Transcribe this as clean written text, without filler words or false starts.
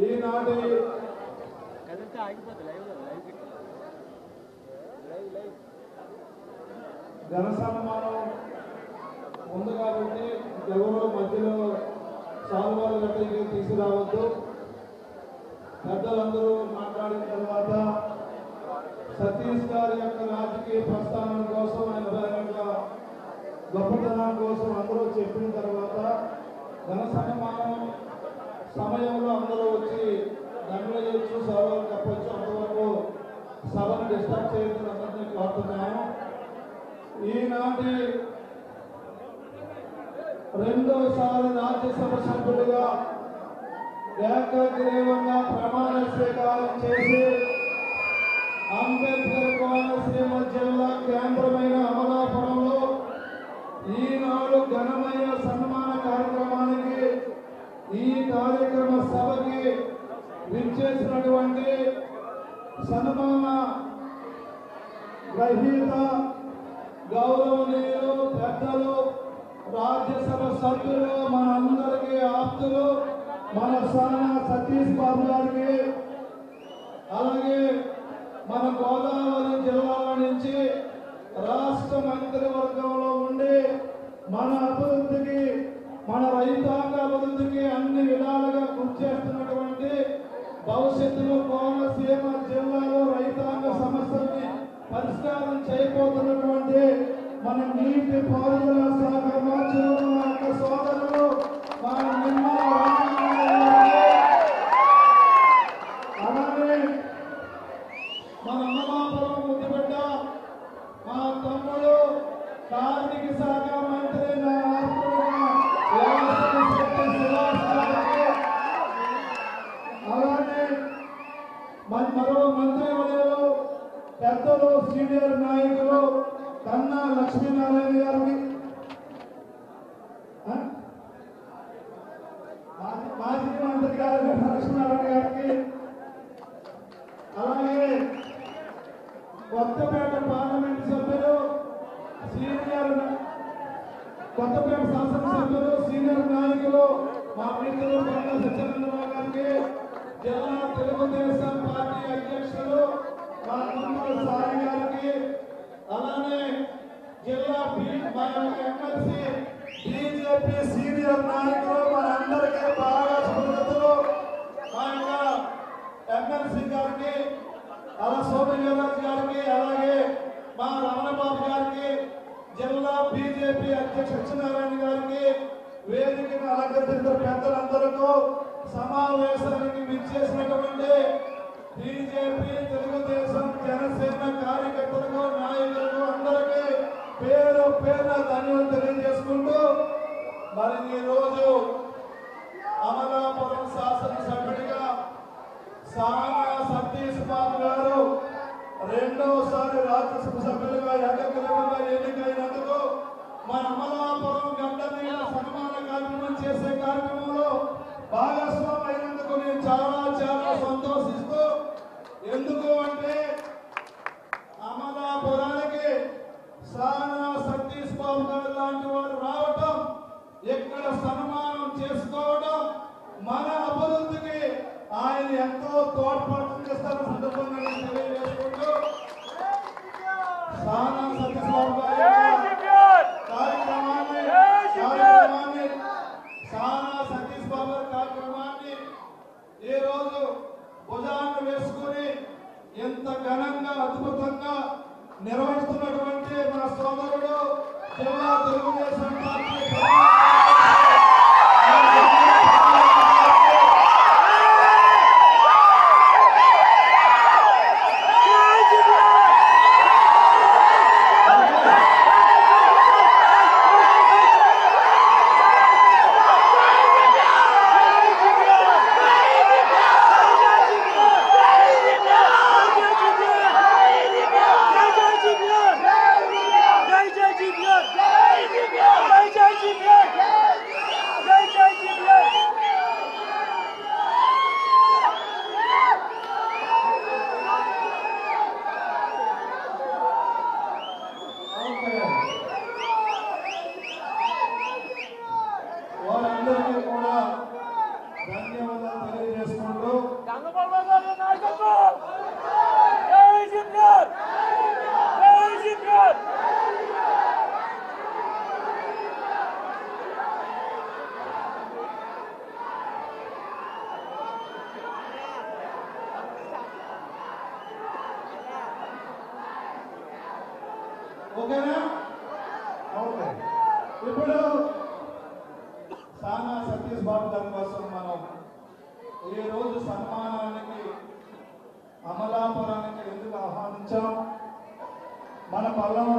ఈనాటి ఘన సన్మానం ఉంది కాబట్టి ఎవరో మధ్యలో సాల్వాలు గట్టికి తీసుకురావద్దు. పెద్దలందరూ మాట్లాడిన తర్వాత సతీష్ గారి యొక్క రాజకీయ ప్రస్థానం కోసం ఆయన గొప్పతనం కోసం అందరూ చెప్పిన తర్వాత ఘన సన్మానం సమయంలో అందరూ వచ్చి దండలు చేయొచ్చు, సభలు తప్పొచ్చు. అంతవరకు సభను డిస్టర్బ్ చేయడం అందరినీ కోరుతున్నాము. ఈనాటి రెండోసారి రాజ్యసభ సభ్యులుగా ఏకగ్రీవంగా ప్రమాణ స్వీకారం చేసి అంబేద్కర్ కోనసీమ జిల్లా కేంద్రమైన అమలాపురంలో ఈనాడు ఘనమైన సన్మాన కార్యక్రమానికి ఈ కార్యక్రమ సభకి విచ్చేసినటువంటి సన్మాన గ్రహీత గౌరవనీయులు పెద్దలు రాజ్యసభ సభ్యులు మనందరికీ ఆప్తులు మన సతీష్ బాబు గారికి, అలాగే మన గోదావరి జిల్లాల నుంచి రాష్ట్ర మంత్రివర్గంలో ఉండి మన అభివృద్ధికి మన రైతాంగ అభివృద్ధికి అన్ని విధాలుగా కృషి చేస్తున్నటువంటి భవిష్యత్తులో కోనసీమ జిల్లాలో రైతాంగ సమస్యల్ని పరిష్కారం చేయబోతున్నటువంటి మన నీటి పారుదల శాఖ మంత్రులు మన యొక్క సోదరులు మన అలాగే మన అమలాపురం ముద్దుబిడ్డ మా తమ్ముడు కార్మిక శాఖ మంత్రి అలానే మరో మంత్రి వర్యులు పెద్దలు సీనియర్ నాయకులు కన్నా లక్ష్మీనారాయణ గారికి, మాజీ మంత్రి గారు లక్ష్మీనారాయణ గారికి, అలాగే కొత్తపేట పార్లమెంట్ సభ్యులు కొత్తపేట శాసనసభ్యులు సీనియర్ నాయకులు మా మిత్రులు కొండ సత్యనందరావు గారికి, జిల్లా తెలుగుదేశం పార్టీ అధ్యక్షులు మా తమ్ముడు సాయి గారికి, అలానే జిల్లా ఎమ్మెల్సీ బీజేపీ సీనియర్ నాయకులు మనందరికీ బాగా సుహృతులు మా యొక్క ఎమ్మెల్సీ గారికి, అలా సోమవీర్రాజు గారికి, అలాగే మా రమణబాబు గారికి, జిల్లా బీజేపీ అధ్యక్ష సత్యనారాయణ గారికి, వేదికను అలంకరించిన పెద్దలందరికీ, సమావేశానికి విచ్చేసినటువంటి బీజేపీ తెలుగుదేశం జనసేన కార్యకర్తలకు నాయకులకు అందరికీ పేరు పేరున ధన్యవాదాలు తెలియజేసుకుంటూ మరి ఈ రోజు అమలాపురం శాసనసభ్యుడిగా సానా సతీష్ బాబు గారు రెండోసారి రాజ్యసభ సభ్యులుగా ఏకగ్రీవంగా ఎన్నికైనందుకు మన అమలాపురం గడ్డ మీద సన్మాన కార్యక్రమం చేసే కార్యక్రమంలో భాగస్వామి అయినందుకు నేను చాలా సంతోషిస్తూ, ఎందుకు అంటే అమలాపురానికి సానా సతీష్ బాబు గారు లాంటి వారు రావటం, ఇక్కడ సన్మానం చేసుకోవడం మన అభివృద్ధికి ఆయన ఎంతో తోడ్పాటు చేస్తారని సందర్భంగా తెలియజేసుకుంటూ సానా సతీష్ బాబు గారి కార్యక్రమాన్ని సానా సతీష్ బాబు గారి కార్యక్రమాన్ని ఈ రోజు భుజాన్ని వేసుకుని ఎంత ఘనంగా అద్భుతంగా నిర్వహిస్తున్నటువంటి మన సోదరుడు జిల్లా Telugu Desam party Jai Jai Jai Jai Jai Jai Jai Jai ఓకేనా? ఓకే. ఇప్పుడు సానా సతీష్ బాబు గారి కోసం మనం ఈ రోజు సన్మానానికి అమలాపురానికి ఎందుకు ఆహ్వానించాం? మన పల్లవ